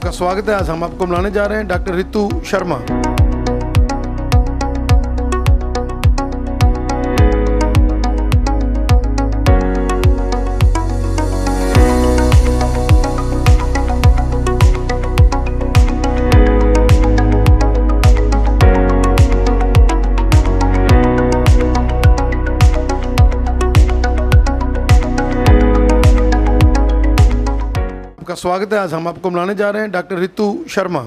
आपका स्वागत है। आज हम आपको मिलाने जा रहे हैं डॉक्टर रितु शर्मा। आपका स्वागत है। आज हम आपको मिलाने जा रहे हैं डॉक्टर रितु शर्मा,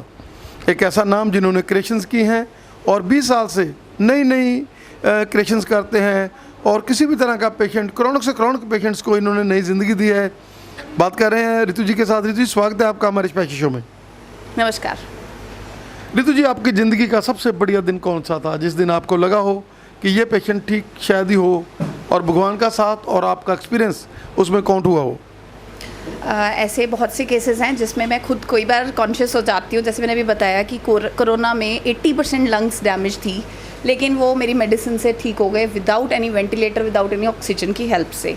एक ऐसा नाम जिन्होंने क्रिएशंस की हैं और 20 साल से नई क्रिएशंस करते हैं और किसी भी तरह का पेशेंट, क्रोनिक से क्रोनिक पेशेंट्स को इन्होंने नई ज़िंदगी दी है। बात कर रहे हैं रितु जी के साथ। रितु जी, स्वागत है आपका हमारे स्पेशल शो में। नमस्कार। रितु जी, आपकी ज़िंदगी का सबसे बढ़िया दिन कौन सा था जिस दिन आपको लगा हो कि ये पेशेंट ठीक शायद ही हो और भगवान का साथ और आपका एक्सपीरियंस उसमें काउंट हुआ हो? ऐसे बहुत से केसेस हैं जिसमें मैं खुद कई बार कॉन्शियस हो जाती हूँ। जैसे मैंने अभी बताया कि कोरोना में 80% लंग्स डैमेज थी, लेकिन वो मेरी मेडिसिन से ठीक हो गए without any ventilator, without any oxygen की हेल्प से।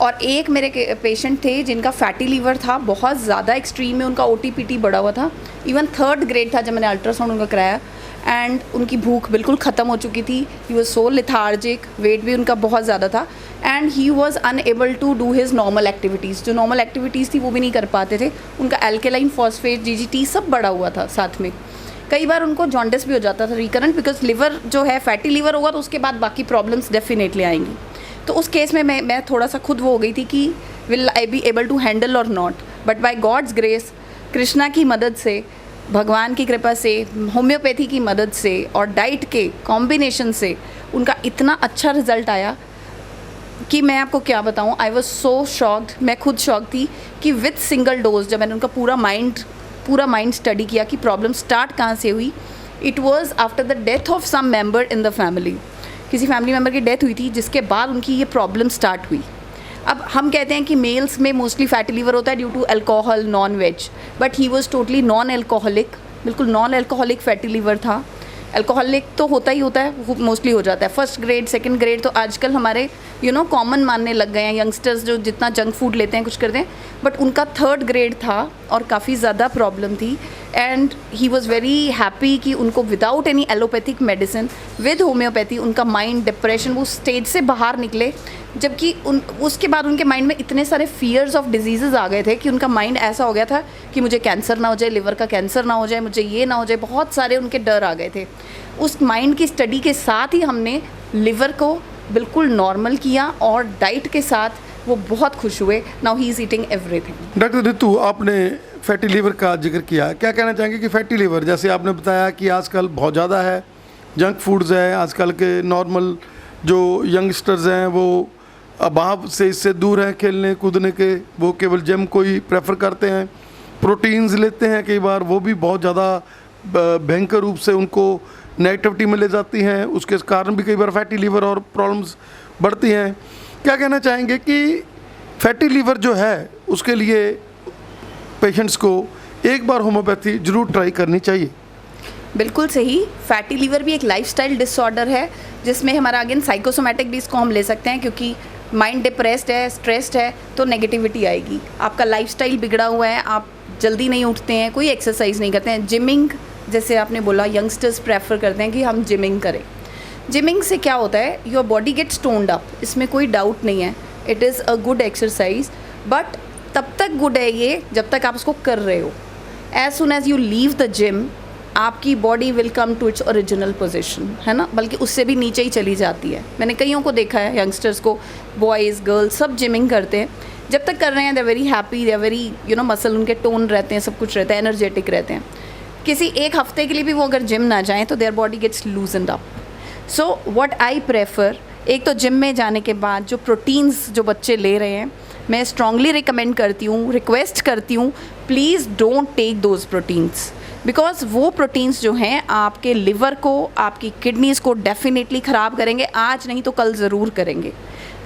और एक मेरे पेशेंट थे जिनका फैटी लीवर था, बहुत ज़्यादा एक्सट्रीम में, उनका OTPT बढ़ा हुआ था, इवन 3rd ग्रेड था जब मैंने अल्ट्रासाउंड उनका कराया। एंड उनकी भूख बिल्कुल ख़त्म हो चुकी थी। He was so lethargic, weight भी उनका बहुत ज़्यादा था and he was unable to do his normal activities. जो नॉर्मल एक्टिविटीज़ थी वो भी नहीं कर पाते थे। उनका एल्केलाइन फॉस्फेट, GGT सब बढ़ा हुआ था साथ में। कई बार उनको जॉन्डिस भी हो जाता था रिकरेंट, बिकॉज लिवर जो है फैटी लिवर होगा तो उसके बाद बाकी प्रॉब्लम्स डेफिनेटली आएंगी। तो उस केस में मैं थोड़ा सा खुद वो हो गई थी कि will I be able to handle or not. But by God's grace, Krishna की मदद से, भगवान की कृपा से, होम्योपैथी की मदद से और डाइट के कॉम्बिनेशन से उनका इतना अच्छा रिजल्ट आया कि मैं आपको क्या बताऊं। आई वॉज सो शॉक्ड, मैं खुद शॉक थी कि विथ सिंगल डोज जब मैंने उनका पूरा माइंड स्टडी किया कि प्रॉब्लम स्टार्ट कहाँ से हुई। It was after the death of some member in the family. किसी फैमिली मेम्बर की डेथ हुई थी जिसके बाद उनकी ये प्रॉब्लम स्टार्ट हुई। अब हम कहते हैं कि मेल्स में मोस्टली फैटी लिवर होता है due to alcohol, non veg, but he was totally non alcoholic, बिल्कुल नॉन अल्कोहलिक फैटी लिवर था। अल्कोहलिक तो होता है, वो मोस्टली हो जाता है 1st ग्रेड, 2nd ग्रेड तो आजकल हमारे कॉमन मानने लग गए हैं यंगस्टर्स, जो जितना जंक फूड लेते हैं, कुछ करते हैं। बट उनका 3rd ग्रेड था और काफ़ी ज़्यादा प्रॉब्लम थी and he was very happy कि उनको without any allopathic medicine, with homeopathy, उनका माइंड, डिप्रेशन, वो स्टेज से बाहर निकले। जबकि उसके बाद उनके माइंड में इतने सारे फियर्स ऑफ डिजीज़ आ गए थे कि उनका माइंड ऐसा हो गया था कि मुझे कैंसर ना हो जाए, लिवर का कैंसर ना हो जाए, मुझे ये ना हो जाए, बहुत सारे उनके डर आ गए थे। उस माइंड की स्टडी के साथ ही हमने लिवर को बिल्कुल नॉर्मल किया और डाइट के साथ वो बहुत खुश हुए। Now he is eating everything. Doctor Ritu, आपने फैटी लीवर का जिक्र किया, क्या कहना चाहेंगे कि फैटी लीवर, जैसे आपने बताया कि आजकल बहुत ज़्यादा है, जंक फूड्स है, आजकल के नॉर्मल जो यंगस्टर्स हैं वो अभाव से इससे दूर हैं, खेलने कूदने के, वो केवल जिम को ही प्रेफर करते हैं, प्रोटीन्स लेते हैं, कई बार वो भी बहुत ज़्यादा भयंकर रूप से उनको नेगेटिविटी में ले जाती हैं, उसके कारण भी कई बार फैटी लीवर और प्रॉब्लम्स बढ़ती हैं। क्या कहना चाहेंगे कि फैटी लीवर जो है उसके लिए पेशेंट्स को एक बार होम्योपैथी ज़रूर ट्राई करनी चाहिए? बिल्कुल सही। फैटी लीवर भी एक लाइफस्टाइल डिसऑर्डर है जिसमें हमारा अगेन साइकोसोमैटिक भी इसको हम ले सकते हैं, क्योंकि माइंड डिप्रेस्ड है, स्ट्रेस्ड है तो नेगेटिविटी आएगी। आपका लाइफस्टाइल बिगड़ा हुआ है, आप जल्दी नहीं उठते हैं, कोई एक्सरसाइज नहीं करते हैं। जिमिंग, जैसे आपने बोला, यंगस्टर्स प्रेफर करते हैं कि हम जिमिंग करें। जिमिंग से क्या होता है, your body gets toned up, इसमें कोई डाउट नहीं है। It is a good exercise, but तब तक गुड है ये जब तक आप उसको कर रहे हो। As soon as you leave the gym, आपकी body will come to its original position, है ना, बल्कि उससे भी नीचे ही चली जाती है। मैंने कईयों को देखा है, यंगस्टर्स को, बॉयज़ गर्ल्स सब जिमिंग करते हैं, जब तक कर रहे हैं they very happy, they very muscle उनके टोन रहते हैं, सब कुछ रहता है, एनर्जेटिक रहते हैं। किसी एक हफ्ते के लिए भी वो अगर जिम ना जाएं तो their body gets loosened up. So what I prefer, एक तो जिम में जाने के बाद जो प्रोटीन्स जो बच्चे ले रहे हैं, मैं स्ट्रांगली रिकमेंड करती हूँ, रिक्वेस्ट करती हूँ, please don't take those proteins, because वो प्रोटीन्स जो हैं आपके लिवर को, आपकी किडनीज़ को डेफिनेटली ख़राब करेंगे, आज नहीं तो कल ज़रूर करेंगे।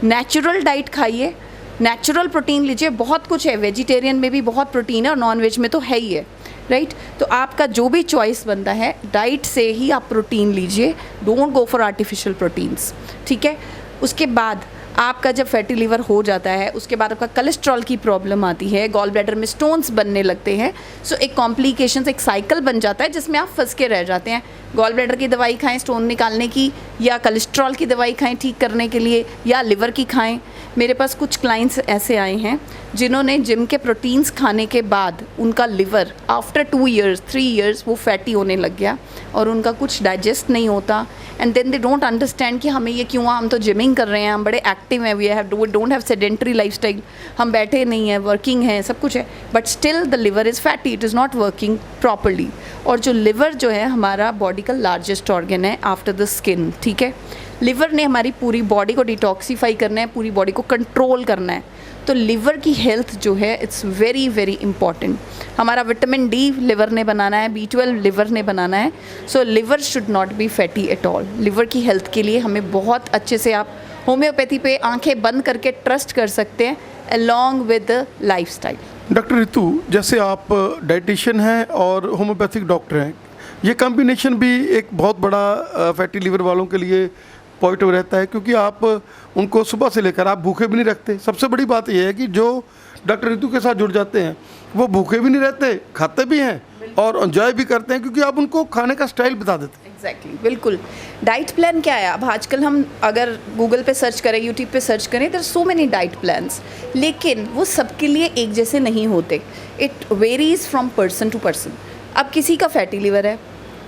नेचुरल डाइट खाइए, नेचुरल प्रोटीन लीजिए, बहुत कुछ है, वेजिटेरियन में भी बहुत प्रोटीन है और नॉन वेज में तो है ही है, राइट। तो आपका जो भी चॉइस बनता है, डाइट से ही आप प्रोटीन लीजिए, don't go for artificial proteins, ठीक है। उसके बाद आपका जब फैटी लिवर हो जाता है उसके बाद आपका कोलेस्ट्रॉल की प्रॉब्लम आती है, गॉल ब्लैडर में स्टोन्स बनने लगते हैं। सो एक कॉम्प्लिकेशंस, एक साइकिल बन जाता है जिसमें आप फंस के रह जाते हैं। गॉल ब्लैडर की दवाई खाएं स्टोन निकालने की, या कोलेस्ट्रॉल की दवाई खाएं ठीक करने के लिए, या लिवर की खाएं। मेरे पास कुछ क्लाइंट्स ऐसे आए हैं जिन्होंने जिम के प्रोटीन्स खाने के बाद उनका लिवर आफ्टर 2 इयर्स 3 इयर्स वो फैटी होने लग गया और उनका कुछ डाइजेस्ट नहीं होता। And then they don't understand कि हमें ये क्यों हुआ, हम तो जिमिंग कर रहे हैं, हम बड़े एक्टिव हैं, we don't have sedentary lifestyle, हम बैठे नहीं हैं, वर्किंग हैं, सब कुछ है, but still the liver is fatty, it is not working properly. और जो लिवर जो है हमारा बॉडी का लार्जेस्ट ऑर्गन है आफ्टर द स्किन, ठीक है। लिवर ने हमारी पूरी बॉडी को डिटॉक्सीफाई करना है, पूरी बॉडी को कंट्रोल करना है। तो लिवर की हेल्थ जो है इट्स वेरी वेरी इंपॉर्टेंट। हमारा विटामिन डी लिवर ने बनाना है, B12 लिवर ने बनाना है। So liver should not be fatty at all. Liver की हेल्थ के लिए हमें बहुत अच्छे से आप होम्योपैथी पे आंखें बंद करके ट्रस्ट कर सकते हैं along with lifestyle. Doctor Ritu, जैसे आप डाइटिशियन हैं और होम्योपैथिक डॉक्टर हैं, ये कॉम्बिनेशन भी एक बहुत बड़ा फैटी लिवर वालों के लिए पॉजिटिव रहता है, क्योंकि आप उनको सुबह से लेकर आप भूखे भी नहीं रखते। सबसे बड़ी बात यह है कि जो डॉक्टर रितु के साथ जुड़ जाते हैं वो भूखे भी नहीं रहते, खाते भी हैं और एंजॉय भी करते हैं, क्योंकि आप उनको खाने का स्टाइल बता देते हैं। एग्जैक्टली, बिल्कुल। डाइट प्लान क्या है, अब आजकल हम अगर गूगल पे सर्च करें, यूट्यूब पे सर्च करें, there so many diet plans, लेकिन वो सबके लिए एक जैसे नहीं होते। It varies from person to person. अब किसी का फैटी लिवर है,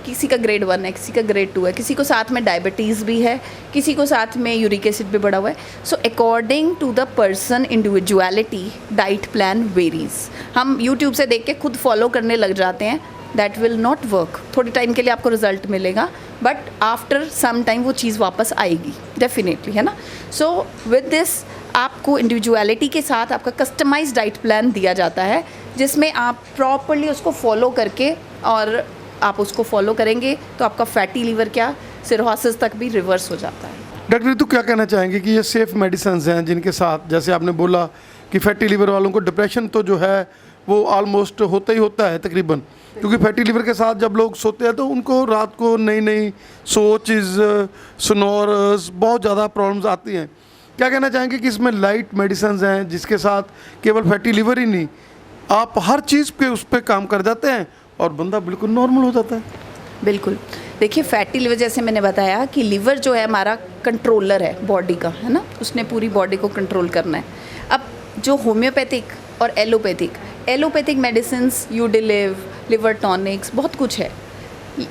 किसी का ग्रेड 1 है, किसी का ग्रेड 2 है, किसी को साथ में डायबिटीज़ भी है, किसी को साथ में यूरिक एसिड भी बढ़ा हुआ है। So according to the person individuality diet plan varies. हम यूट्यूब से देख के खुद फॉलो करने लग जाते हैं, दैट विल नॉट वर्क। थोड़ी टाइम के लिए आपको रिजल्ट मिलेगा, बट आफ्टर सम टाइम वो चीज़ वापस आएगी डेफिनेटली, है ना। सो विद दिस आपको इंडिविजुअलिटी के साथ आपका कस्टमाइज्ड डाइट प्लान दिया जाता है, जिसमें आप प्रॉपरली उसको फॉलो करके और आप उसको फॉलो करेंगे तो आपका फैटी लिवर क्या सिरोसिस तक भी रिवर्स हो जाता है। डॉक्टर रितु, क्या कहना चाहेंगे कि ये सेफ मेडिसिन हैं जिनके साथ, जैसे आपने बोला कि फैटी लिवर वालों को डिप्रेशन तो जो है वो ऑलमोस्ट होता ही होता है तकरीबन, क्योंकि फैटी लिवर के साथ जब लोग सोते हैं तो उनको रात को नई नई सोचेस, स्नोर्स, बहुत ज़्यादा प्रॉब्लम्स आती हैं। क्या कहना चाहेंगे कि इसमें लाइट मेडिसिन हैं जिसके साथ केवल फैटी लिवर ही नहीं, आप हर चीज़ पे उस पर काम कर जाते हैं और बंदा बिल्कुल नॉर्मल हो जाता है? बिल्कुल। देखिए, फैटी लिवर जैसे मैंने बताया कि लिवर जो है हमारा कंट्रोलर है बॉडी का, है ना, उसने पूरी बॉडी को कंट्रोल करना है। अब जो होम्योपैथिक और एलोपैथिक मेडिसिन्स, यूडिलिव, लिवर टॉनिक्स, बहुत कुछ है,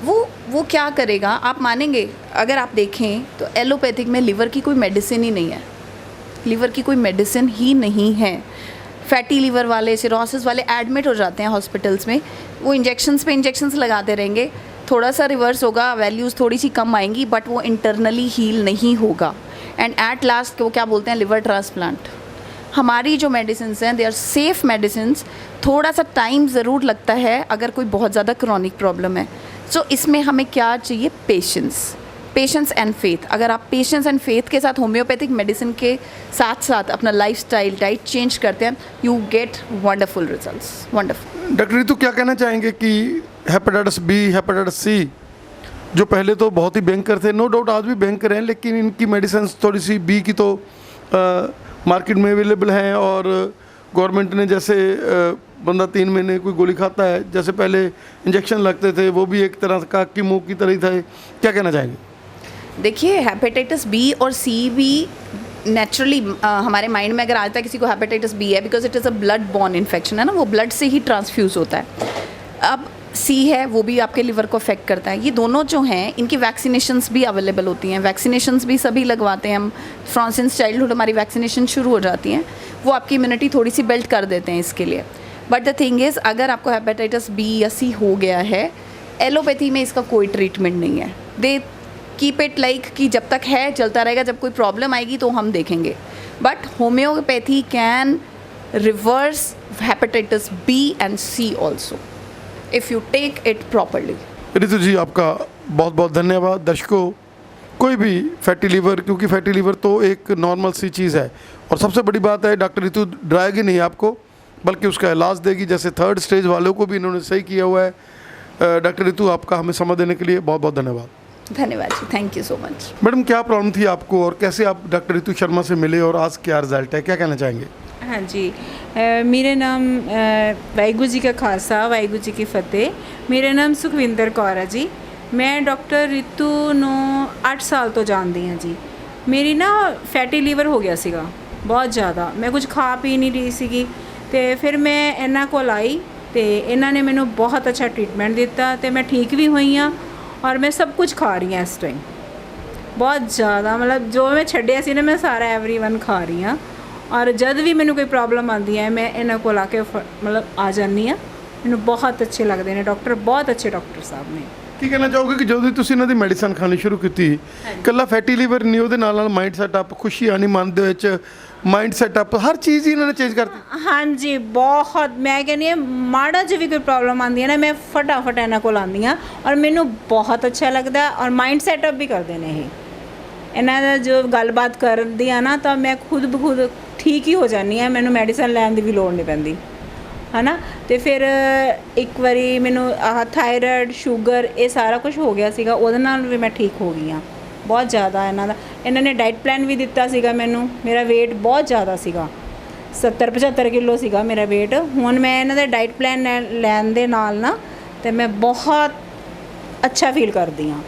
वो क्या करेगा आप मानेंगे, अगर आप देखें तो एलोपैथिक में लिवर की कोई मेडिसिन ही नहीं है, लिवर की कोई मेडिसिन ही नहीं है। फैटी लिवर वाले, सिरोसिस वाले एडमिट हो जाते हैं हॉस्पिटल्स में, वो इंजेक्शंस पे इंजेक्शंस लगाते रहेंगे, थोड़ा सा रिवर्स होगा, वैल्यूज़ थोड़ी सी कम आएंगी, बट वो इंटरनली हील नहीं होगा, एंड एट लास्ट वो क्या बोलते हैं, लिवर ट्रांसप्लांट। हमारी जो मेडिसिन्स हैं दे आर सेफ़ मेडिसिन्स। थोड़ा सा टाइम ज़रूर लगता है अगर कोई बहुत ज़्यादा क्रॉनिक प्रॉब्लम है। सो इसमें हमें क्या चाहिए, पेशेंस एंड फेथ। अगर आप पेशेंस एंड फेथ के साथ होम्योपैथिक मेडिसिन के साथ साथ अपना लाइफस्टाइल, डाइट चेंज करते हैं, you get wonderful results, wonderful. Doctor Ritu, क्या कहना चाहेंगे कि हेपेटाइटिस बी, हेपेटाइटिस सी जो पहले तो बहुत ही भयंकर थे, नो डाउट आज भी भयंकर हैं, लेकिन इनकी मेडिसिन थोड़ी सी, बी की तो मार्केट में अवेलेबल हैं, और गवर्नमेंट ने जैसे बंदा 3 महीने कोई गोली खाता है, जैसे पहले इंजेक्शन लगते थे, वो भी एक तरह का कीमो की तरह ही था। क्या कहना चाहेंगे? देखिए, हेपेटाइटिस बी और सी भी नेचुरली हमारे माइंड में अगर आता है किसी को हेपेटाइटिस बी है, because it is a blood born infection, है ना, वो ब्लड से ही ट्रांसफ्यूज़ होता है। अब सी है, वो भी आपके लिवर को अफेक्ट करता है। ये दोनों जो हैं इनकी वैक्सीनेशंस भी अवेलेबल होती हैं, वैक्सीनेशंस भी सभी लगवाते हैं हम, फ्रॉम चाइल्डहुड हमारी वैक्सीनेशन शुरू हो जाती हैं, वो आपकी इम्यूनिटी थोड़ी सी बिल्ड कर देते हैं इसके लिए। बट द थिंग इज़, अगर आपको हेपेटाइटिस बी या सी हो गया है, एलोपैथी में इसका कोई ट्रीटमेंट नहीं है। दे कीप इट लाइक कि जब तक है चलता रहेगा, जब कोई प्रॉब्लम आएगी तो हम देखेंगे। But homeopathy can reverse hepatitis B and C also if you take it properly. Ritu ji, आपका बहुत बहुत धन्यवाद। दर्शकों, कोई भी फैटी लिवर, क्योंकि फैटी लिवर तो एक नॉर्मल सी चीज़ है, और सबसे बड़ी बात है डॉक्टर रितु डराएगी नहीं आपको, बल्कि उसका इलाज देगी। जैसे 3rd स्टेज वालों को भी इन्होंने सही किया हुआ है। डॉक्टर रितु, आपका हमें समय देने के लिए बहुत बहुत धन्यवाद। धन्यवाद जी, thank you so much. Madam क्या प्रॉब्लम थी आपको और कैसे आप डॉक्टर रितु शर्मा से मिले और आज क्या रिजल्ट है, क्या कहना चाहेंगे? हाँ जी, मेरा नाम वाहिगुरू जी का खालसा वाहिगुरू जी की फतेह। मेरा नाम सुखविंदर कौर है जी। मैं डॉक्टर रितੂ ਨੂੰ 8 ਸਾਲ ਤੋਂ ਜਾਣਦੀ ਹਾਂ ਜੀ। ਮੇਰੀ ਨਾ ਫੈਟੀ ਲੀਵਰ ਹੋ ਗਿਆ ਸੀਗਾ ਬਹੁਤ ਜ਼ਿਆਦਾ, ਮੈਂ ਕੁਝ ਖਾ ਪੀ ਨਹੀਂ ਰਹੀ ਸੀਗੀ ਤੇ ਫਿਰ ਮੈਂ ਇਹਨਾਂ ਕੋਲ ਆਈ ਤੇ ਇਹਨਾਂ ਨੇ ਮੈਨੂੰ ਬਹੁਤ ਅੱਛਾ ਟ੍ਰੀਟਮੈਂਟ ਦਿੱਤਾ ਤੇ ਮੈਂ ਠੀਕ ਵੀ ਹੋਈ ਹਾਂ ਔਰ ਮੈਂ ਸਭ ਕੁਝ ਖਾ ਰਹੀ ਹਾਂ ਇਸ ਟਾਈਮ। ਬਹੁਤ ਜ਼ਿਆਦਾ ਮਤਲਬ ਜੋ ਮੈਂ ਛੱਡਿਆ ਸੀ ਨਾ ਮੈਂ ਸਾਰਾ ਐਵਰੀਵਨ ਖਾ ਰਹੀ ਹਾਂ ਔਰ ਜਦ ਵੀ ਮੈਨੂੰ ਕੋਈ ਪ੍ਰੋਬਲਮ ਆਉਂਦੀ ਹੈ ਮੈਂ ਇਹਨਾਂ ਕੋਲ ਆ ਕੇ ਮਤਲਬ ਆ ਜਾਂਦੀ ਹਾਂ। ਮੈਨੂੰ ਬਹੁਤ ਅੱਛੇ ਲੱਗਦੇ ਨੇ ਡਾਕਟਰ, ਬਹੁਤ ਅੱਛੇ ਡਾਕਟਰ ਸਾਹਿਬ ਨੇ। ਕੀ ਕਹਿਣਾ ਚਾਹੋਗੇ ਕਿ ਜਦੋਂ ਦੀ ਤੁਸੀਂ ਇਹਨਾਂ ਦੀ ਮੈਡੀਸਨ ਖਾਣੀ ਸ਼ੁਰੂ ਕੀਤੀ, ਇਕੱਲਾ ਫੈਟੀ ਲੀਵਰ ਨਹੀਂ, ਉਹਦੇ ਨਾਲ ਨਾਲ ਮਾਈਂਡ ਸੈਟਅਪ, ਖੁਸ਼ੀ ਆਣੀ ਮਨ ਦੇ ਵਿੱਚ, ਮਾਈਂਡ ਸੈਟਅਪ, ਹਰ ਚੀਜ਼ ਹੀ ਇਹਨਾਂ ਨੇ ਚੇਂਜ ਕਰਤੀ? ਹਾਂਜੀ ਬਹੁਤ, ਮੈਂ ਕਹਿੰਦੀ ਹਾਂ ਮਾੜਾ ਜਿਹੀ ਵੀ ਕੋਈ ਪ੍ਰੋਬਲਮ ਆਉਂਦੀ ਹੈ ਨਾ ਮੈਂ ਫਟਾਫਟ ਇਹਨਾਂ ਕੋਲ ਆਉਂਦੀ ਹਾਂ ਔਰ ਮੈਨੂੰ ਬਹੁਤ ਅੱਛਾ ਲੱਗਦਾ ਔਰ ਮਾਈਂਡ ਸੈਟਅਪ ਵੀ ਕਰਦੇ ਨੇ ਇਹ। ਇਹਨਾਂ ਦਾ ਜੋ ਗੱਲਬਾਤ ਕਰਦੀ ਆ ਨਾ ਤਾਂ ਮੈਂ ਖੁਦ ਬਖੁਦ ਠੀਕ ਹੀ ਹੋ ਜਾਂਦੀ ਹਾਂ, ਮੈਨੂੰ ਮੈਡੀਸਨ ਲੈਣ ਦੀ ਵੀ ਲੋੜ ਨਹੀਂ ਪੈਂਦੀ ਹੈ ਨਾ। ਅਤੇ ਫਿਰ ਇੱਕ ਵਾਰੀ ਮੈਨੂੰ ਆਹ ਥਾਇਰਾਇਡ, ਸ਼ੂਗਰ ਇਹ ਸਾਰਾ ਕੁਝ ਹੋ ਗਿਆ ਸੀਗਾ, ਉਹਦੇ ਨਾਲ ਵੀ ਮੈਂ ਠੀਕ ਹੋ ਗਈ ਹਾਂ ਬਹੁਤ ਜ਼ਿਆਦਾ। ਇਹਨਾਂ ਨੇ ਡਾਈਟ ਪਲਾਨ ਵੀ ਦਿੱਤਾ ਸੀਗਾ ਮੈਨੂੰ। ਮੇਰਾ ਵੇਟ ਬਹੁਤ ਜ਼ਿਆਦਾ ਸੀਗਾ, 70-75 ਕਿਲੋ ਸੀਗਾ ਮੇਰਾ ਵੇਟ। ਹੁਣ ਮੈਂ ਇਹਨਾਂ ਦਾ ਡਾਈਟ ਪਲਾਨ ਲੈਣ ਦੇ ਨਾਲ ਨਾ ਅਤੇ ਮੈਂ ਬਹੁਤ ਅੱਛਾ ਫੀਲ ਕਰਦੀ ਹਾਂ।